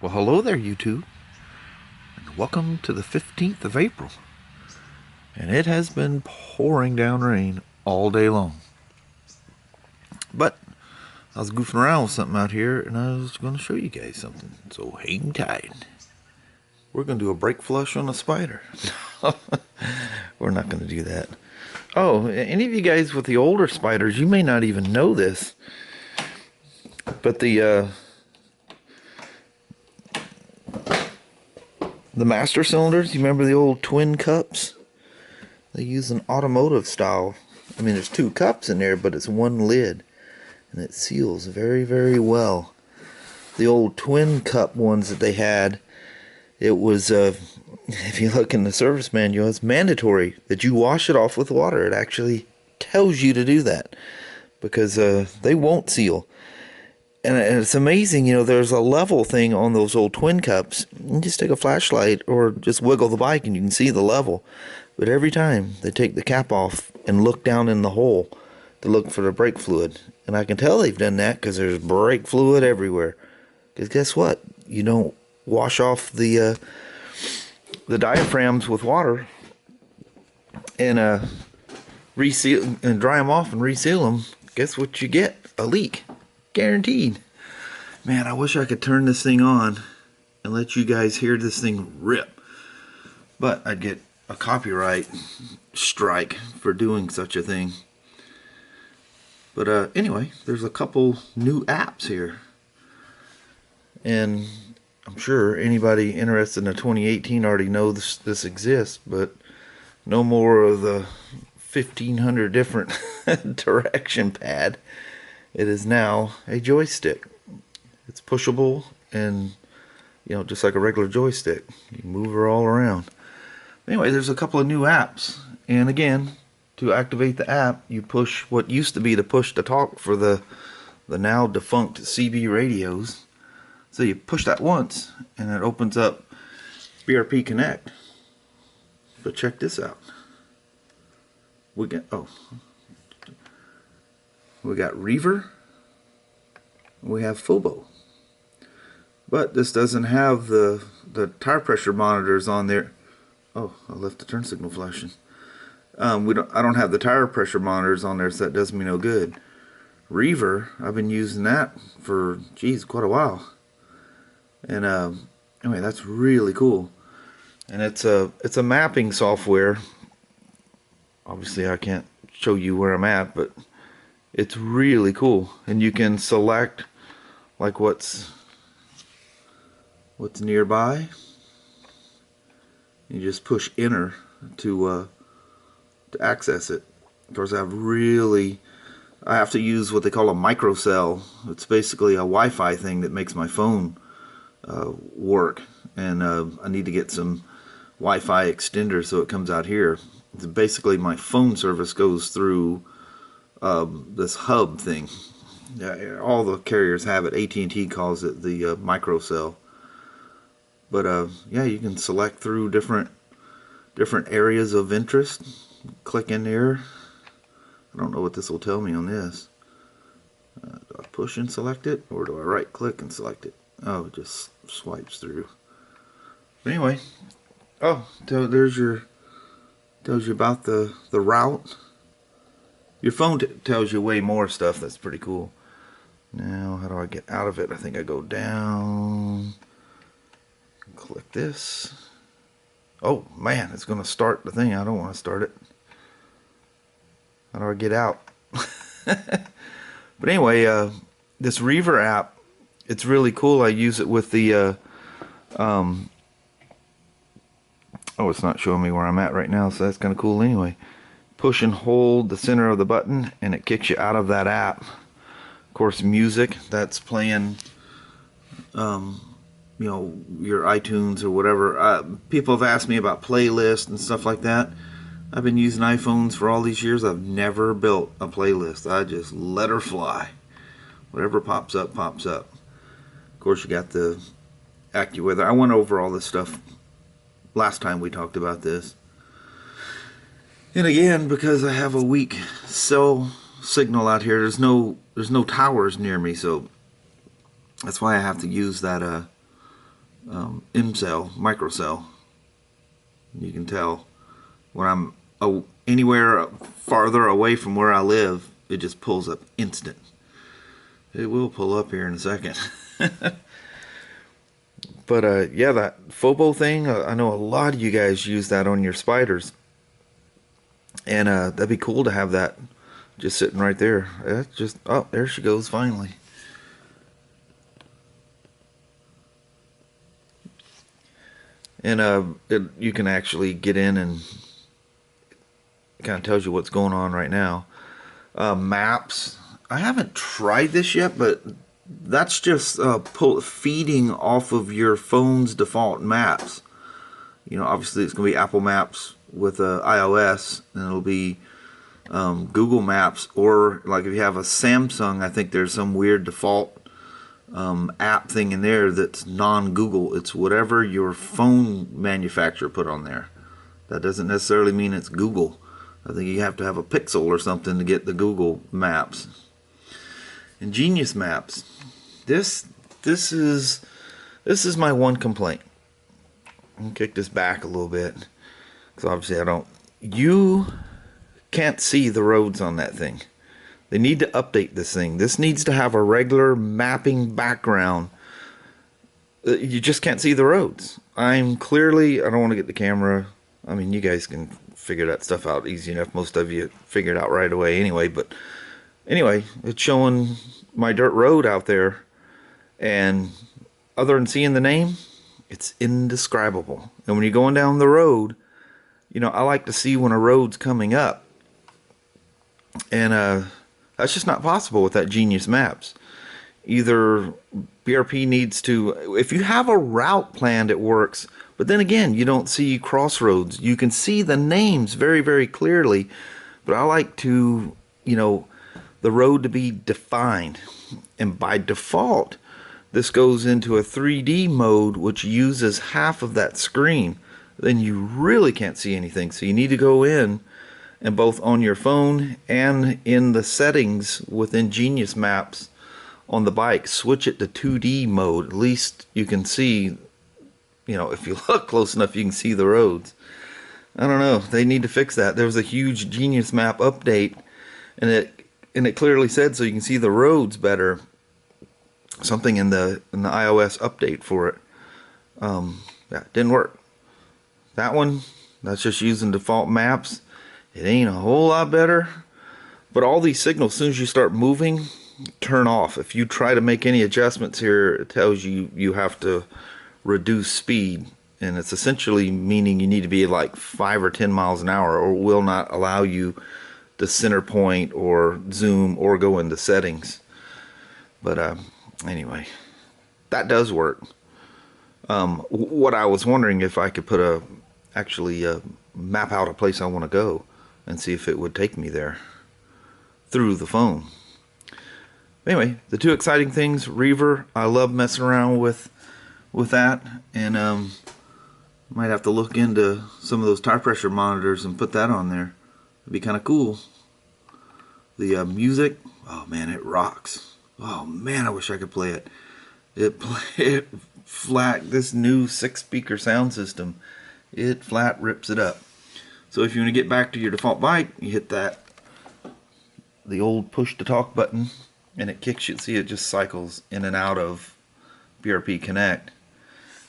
Well, hello there, YouTube, and welcome to the 15th of April. And it has been pouring down rain all day long. But I was goofing around with something out here, and I was going to show you guys something. So hang tight. We're going to do a brake flush on a Spyder. We're not going to do that. Oh, any of you guys with the older Spyders, you may not even know this, but the master cylinders, you remember the old twin cups? They use an automotive style. I mean, there's two cups in there, but it's one lid, and it seals very, very well. The old twin cup ones that they had, it was, if you look in the service manual, it's mandatory that you wash it off with water. It actually tells you to do that because they won't seal. And it's amazing, you know, there's a level thing on those old twin cups. You just take a flashlight or just wiggle the bike and you can see the level. But every time they take the cap off and look down in the hole to look for the brake fluid. And I can tell they've done that because there's brake fluid everywhere. Because guess what? You don't wash off the diaphragms with water and reseal and dry them off and reseal them. Guess what you get? A leak. Guaranteed. Man, I wish I could turn this thing on and let you guys hear this thing rip. But I'd get a copyright strike for doing such a thing. But anyway, there's a couple new apps here. And I'm sure anybody interested in a 2018 already knows this exists, but no more of the 1,500 different direction pad. It is now a joystick. It's pushable and, you know, just like a regular joystick. You can move her all around. Anyway, there's a couple of new apps. And again, to activate the app, you push what used to be the push to talk for the now defunct CB radios. So you push that once and it opens up BRP Connect. But check this out. We got Reaver, we have Fobo, but this doesn't have the tire pressure monitors on there. Oh, I left the turn signal flashing. I don't have the tire pressure monitors on there, so that does me no good. Reaver, I've been using that for quite a while, and anyway, that's really cool. And it's a mapping software. Obviously, I can't show you where I'm at, but it's really cool, and you can select like what's nearby. You just push enter to access it. Of course, I have to use what they call a microcell. It's basically a Wi-Fi thing that makes my phone work, and I need to get some Wi-Fi extender so it comes out here. Basically, my phone service goes through this hub thing. All the carriers have it. AT&T calls it the microcell. But yeah, you can select through different areas of interest. Click in there. I don't know what this will tell me on this. Do I push and select it, or do I right click and select it? Oh, it just swipes through. But anyway, oh, tells you about the route. Your phone tells you way more stuff. That's pretty cool. Now, how do I get out of it? I think I go down. Click this. Oh, man, it's going to start the thing. I don't want to start it. How do I get out? But anyway, this Reaver app, it's really cool. I use it with the... oh, it's not showing me where I'm at right now, so that's kind of cool anyway. Push and hold the center of the button and it kicks you out of that app. Of course, music that's playing, you know, your iTunes or whatever. People have asked me about playlists and stuff like that. I've been using iPhones for all these years. I've never built a playlist. I just let her fly. Whatever pops up, pops up. Of course, you got the AccuWeather. I went over all this stuff last time we talked about this. And again, because I have a weak cell signal out here, there's no towers near me, so that's why I have to use that M-cell, microcell. You can tell when I'm anywhere farther away from where I live, it just pulls up instant. It will pull up here in a second. But yeah, that Phobo thing, I know a lot of you guys use that on your Spyders. And that'd be cool to have that just sitting right there. Oh, there she goes finally. And you can actually get in and it kind of tells you what's going on right now. Maps. I haven't tried this yet, but that's just feeding off of your phone's default maps. You know, obviously it's going to be Apple Maps with iOS, and it'll be Google Maps, or like if you have a Samsung, I think there's some weird default app thing in there that's non-Google. It's whatever your phone manufacturer put on there. That doesn't necessarily mean it's Google. I think you have to have a Pixel or something to get the Google Maps. And Genius Maps. This is my one complaint. I'm gonna kick this back a little bit, because obviously you can't see the roads on that thing. They need to update this thing. This needs to have a regular mapping background. You just can't see the roads. I don't want to get the camera. I mean, you guys can figure that stuff out easy enough. Most of you figure it out right away anyway. But anyway, it's showing my dirt road out there. And other than seeing the name, it's indescribable. And when you're going down the road, you know, I like to see when a road's coming up. And that's just not possible with that Genius Maps. Either BRP needs to, if you have a route planned, it works. But then again, you don't see crossroads. You can see the names very, very clearly. But I like to, you know, the road to be defined. And by default, this goes into a 3D mode, which uses half of that screen. Then you really can't see anything. So you need to go in, and both on your phone and in the settings within Genius Maps on the bike, switch it to 2D mode. At least you can see, you know, if you look close enough, you can see the roads. I don't know. They need to fix that. There was a huge Genius Map update, and it clearly said so you can see the roads better. Something in the iOS update for it. Yeah, didn't work. That one, that's just using default maps. It ain't a whole lot better. But all these signals, as soon as you start moving, turn off. If you try to make any adjustments here, it tells you you have to reduce speed. And it's essentially meaning you need to be like 5 or 10 miles an hour, or will not allow you to center point or zoom or go into settings. But anyway, that does work. What I was wondering, if I could actually map out a place I want to go and see if it would take me there through the phone. Anyway, the two exciting things, Reaver, I love messing around with that, and might have to look into some of those tire pressure monitors and put that on there. It'd be kind of cool. The music, oh man, it rocks. Oh man, I wish I could play it. It flat, this new 6-speaker sound system, it flat rips it up. So if you want to get back to your default bike, you hit the old push to talk button, and it kicks you. See, it just cycles in and out of BRP Connect.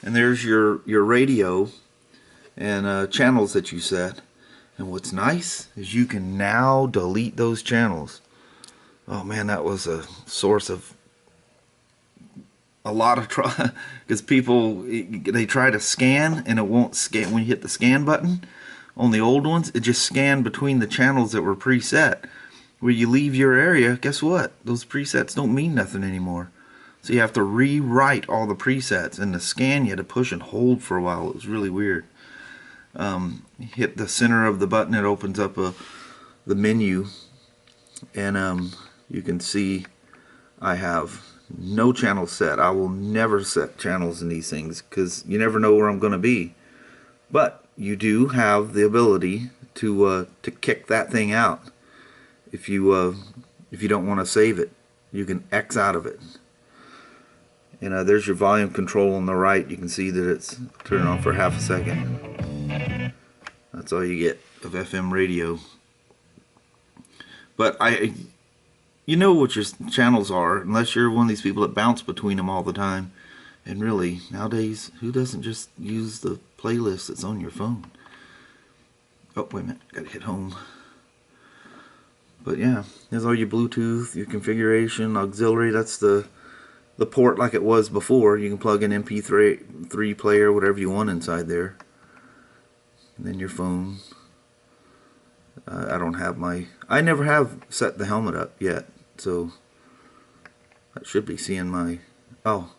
And there's your radio and channels that you set. And what's nice is you can now delete those channels. Oh man, that was a source of a lot of trouble, because people, they try to scan and it won't scan. When you hit the scan button on the old ones, it just scanned between the channels that were preset. Where you leave your area, guess what? Those presets don't mean nothing anymore. So you have to rewrite all the presets, and the scan you had to push and hold for a while. It was really weird. Hit the center of the button, it opens up the menu, and you can see I have no channel set. I will never set channels in these things because you never know where I'm going to be. But you do have the ability to kick that thing out. If you don't want to save it, you can X out of it. And there's your volume control on the right. You can see that it's turned on for half a second. That's all you get of FM radio. But you know what your channels are, unless you're one of these people that bounce between them all the time. And really, nowadays, who doesn't just use the playlist that's on your phone? Oh, wait a minute, gotta hit home. But yeah, there's all your Bluetooth, your configuration, auxiliary. That's the port like it was before. You can plug an MP3 player, whatever you want inside there. And then your phone. I never have set the helmet up yet, so I should be seeing my, oh,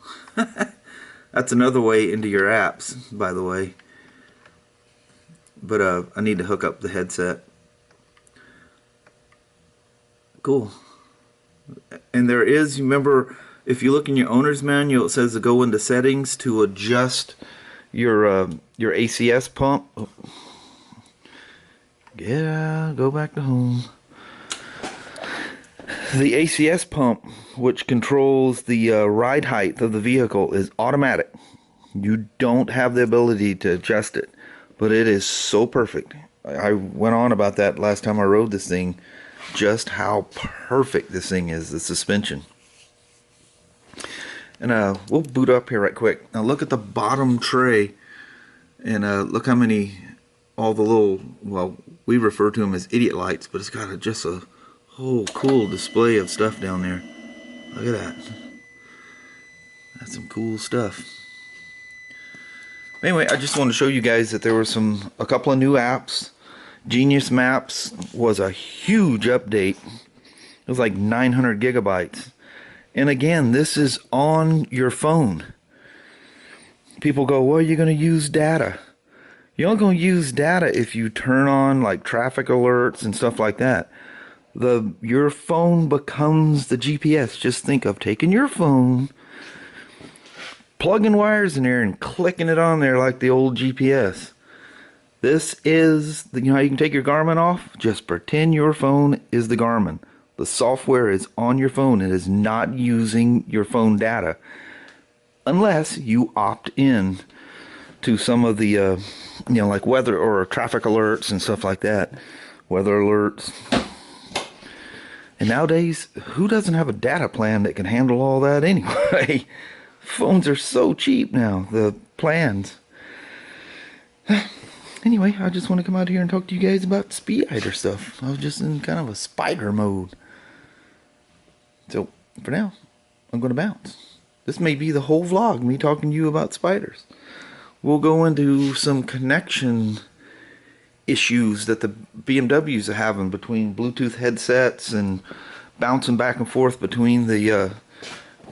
that's another way into your apps, by the way. But I need to hook up the headset. Cool. And there is, you remember, if you look in your owner's manual, it says to go into settings to adjust your ACS pump. Oh. Yeah, go back to home. The ACS pump, which controls the ride height of the vehicle, is automatic. You don't have the ability to adjust it, but it is so perfect. I went on about that last time I rode this thing, just how perfect this thing is, the suspension. And we'll boot up here right quick. Now look at the bottom tray, and look how many, all the little, well, we refer to them as idiot lights, but it's got just a whole cool display of stuff down there. Look at that. That's some cool stuff. Anyway, I just wanted to show you guys that there were a couple of new apps. Genius Maps was a huge update. It was like 900 gigabytes. And again, this is on your phone. People go, well, you're going to use data. You're only going to use data if you turn on like traffic alerts and stuff like that. Your phone becomes the GPS. Just think of taking your phone, plugging wires in there and clicking it on there like the old GPS. This is, you know how you can take your Garmin off? Just pretend your phone is the Garmin. The software is on your phone. It is not using your phone data unless you opt in to some of the, you know, like weather or traffic alerts and stuff like that. Weather alerts. And nowadays, who doesn't have a data plan that can handle all that anyway? Phones are so cheap now, the plans. Anyway, I just want to come out here and talk to you guys about Spyder stuff. I was just in kind of a Spyder mode. So, for now, I'm going to bounce. This may be the whole vlog, me talking to you about Spyders. We'll go into some connection issues that the BMWs are having between Bluetooth headsets and bouncing back and forth between the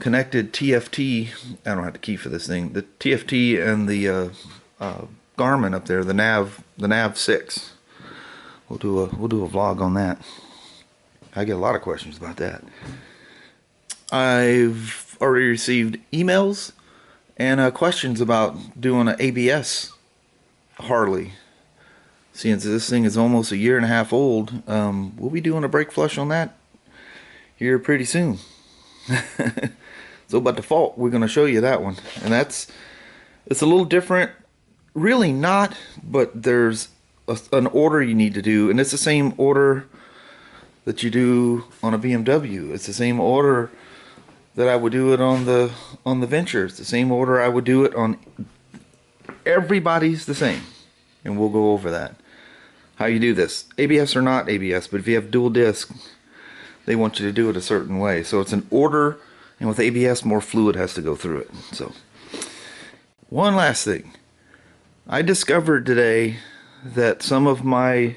connected TFT. I don't have the key for this thing. The TFT and the Garmin up there, the Nav 6. We'll do a vlog on that. I get a lot of questions about that. I've already received emails and questions about doing an ABS Harley. Since this thing is almost 1.5 years old, we'll be doing a brake flush on that here pretty soon. So by default, we're going to show you that one, and it's a little different. Really not, but there's an order you need to do, and it's the same order that you do on a BMW. It's the same order that I would do it on the Venture. It's the same order I would do it on. Everybody's the same, and we'll go over that. How you do this, ABS or not ABS, but if you have dual disc, they want you to do it a certain way. So it's an order, and with ABS, more fluid has to go through it. So, one last thing. I discovered today that some of my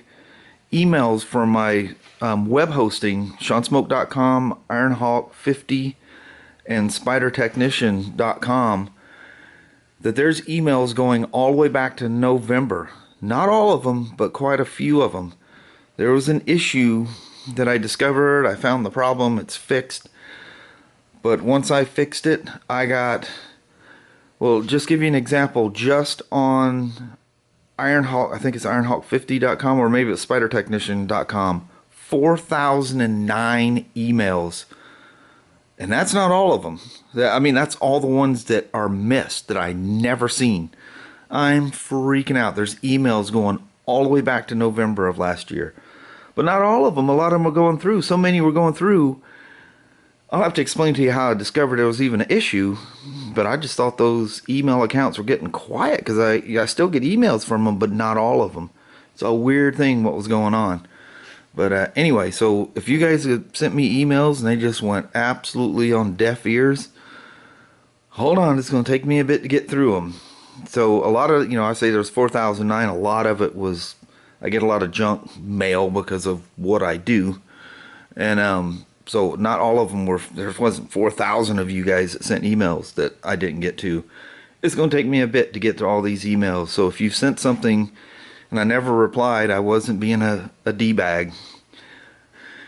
emails from my web hosting, ShawnSmoak.com, Ironhawk50, and SpyderTechnician.com, that there's emails going all the way back to November. Not all of them, but quite a few of them. There was an issue that I discovered. I found the problem. It's fixed. But once I fixed it, I got... Well, just give you an example, just on Ironhawk, I think it's Ironhawk50.com or maybe it's SpyderTechnician.com, 4,009 emails And that's not all of them. I mean, that's all the ones that are missed that I never seen. I'm freaking out. There's emails going all the way back to November of last year. But not all of them. A lot of them are going through. So many were going through. I'll have to explain to you how I discovered there was even an issue. But I just thought those email accounts were getting quiet because I still get emails from them, but not all of them. It's a weird thing what was going on. But anyway, so if you guys have sent me emails and they just went absolutely on deaf ears, hold on, it's going to take me a bit to get through them. So a lot of, I say there's 4,009, a lot of it was, I get a lot of junk mail because of what I do. And so not all of them were, there wasn't 4,000 of you guys that sent emails that I didn't get to. It's going to take me a bit to get to all these emails. So if you've sent something and I never replied, I wasn't being a D-bag.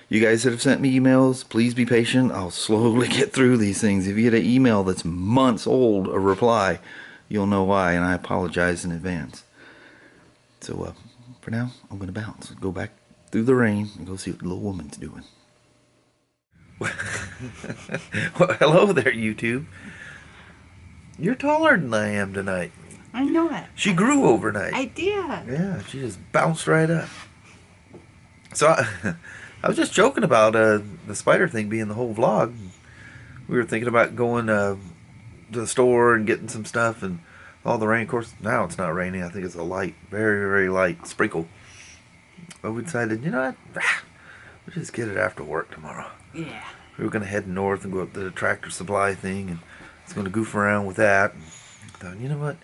You guys that have sent me emails, please be patient. I'll slowly get through these things. If you get an email that's months old, a reply, you'll know why, and I apologize in advance. So for now, I'm going to bounce. Go back through the rain and go see what the little woman's doing. Well, hello there, YouTube. You're taller than I am tonight. I know it. She grew overnight. I did. Yeah, she just bounced right up. So I was just joking about the Spyder thing being the whole vlog. We were thinking about going to the store and getting some stuff, and all the rain. Of course, now it's not raining. I think it's a light, very, very light sprinkle. But we decided, you know what? We'll just get it after work tomorrow. Yeah. We were going to head north and go up to the tractor supply thing, and it's going to goof around with that. And I thought, you know what?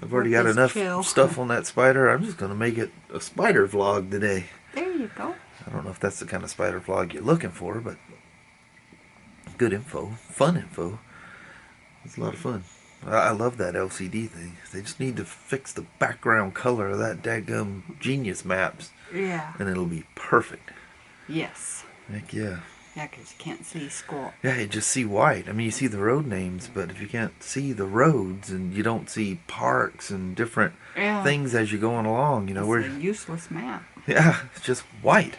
I've already got enough stuff on that Spyder. I'm just going to make it a Spyder vlog today. There you go. I don't know if that's the kind of Spyder vlog you're looking for, but good info, fun info. It's a lot of fun. I love that LCD thing. They just need to fix the background color of that daggum Genius Maps. Yeah. And it'll be perfect. Yes. Heck yeah. Yeah, because you can't see squat. Yeah, you just see white. I mean, you see the road names, but if you can't see the roads and you don't see parks and different things as you're going along, it's a useless map. Yeah, it's just white.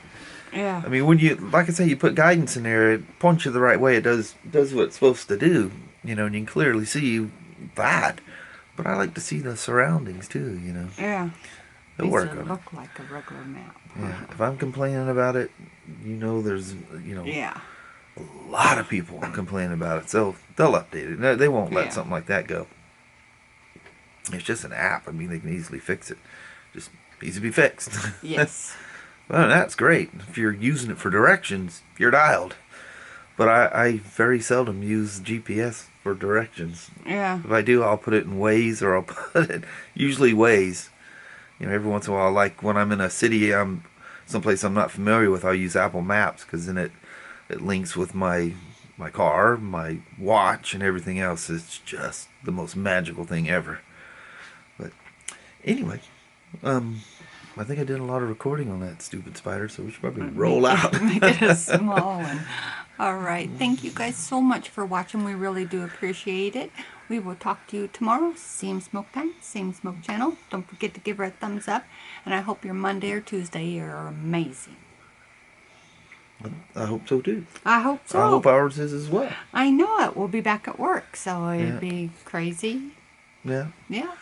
Yeah. I mean, when you, like I say, you put guidance in there, it points you the right way. It does what it's supposed to do, and you can clearly see that. But I like to see the surroundings too, Yeah. It'll work on it. Look like a regular map. Yeah. If I'm complaining about it, there's, yeah, a lot of people complain about it, so they'll update it. They won't let something like that go. It's just an app. I mean, they can easily fix it. Just needs to be fixed. Yes. Well, that's great. If you're using it for directions, you're dialed. But I very seldom use GPS for directions. Yeah. If I do, I'll put it in Waze, or I'll put it, usually Waze. Every once in a while, like when I'm in a city, I'm someplace I'm not familiar with, I'll use Apple Maps, because then it links with my car, my watch, and everything else. It's just the most magical thing ever. But anyway, I think I did a lot of recording on that stupid Spyder, so we should probably roll out. Make it a small one. All right. Thank you guys so much for watching. We really do appreciate it. We will talk to you tomorrow. Same smoke time, same smoke channel. Don't forget to give her a thumbs up. And I hope your Monday or Tuesday are amazing. I hope so too. I hope so. I hope ours is as well. I know it. We'll be back at work, so it'd be crazy. Yeah. Yeah.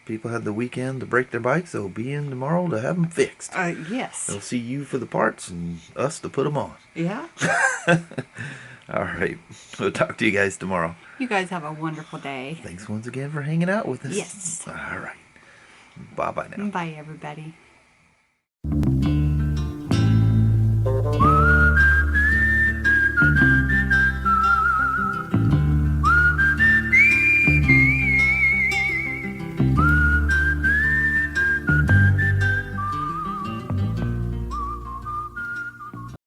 People had the weekend to break their bikes. They'll be in tomorrow to have them fixed. Yes. They'll see you for the parts and us to put them on. Yeah. All right. We'll talk to you guys tomorrow. You guys have a wonderful day. Thanks once again for hanging out with us. Yes. All right. Bye-bye now. Bye, everybody.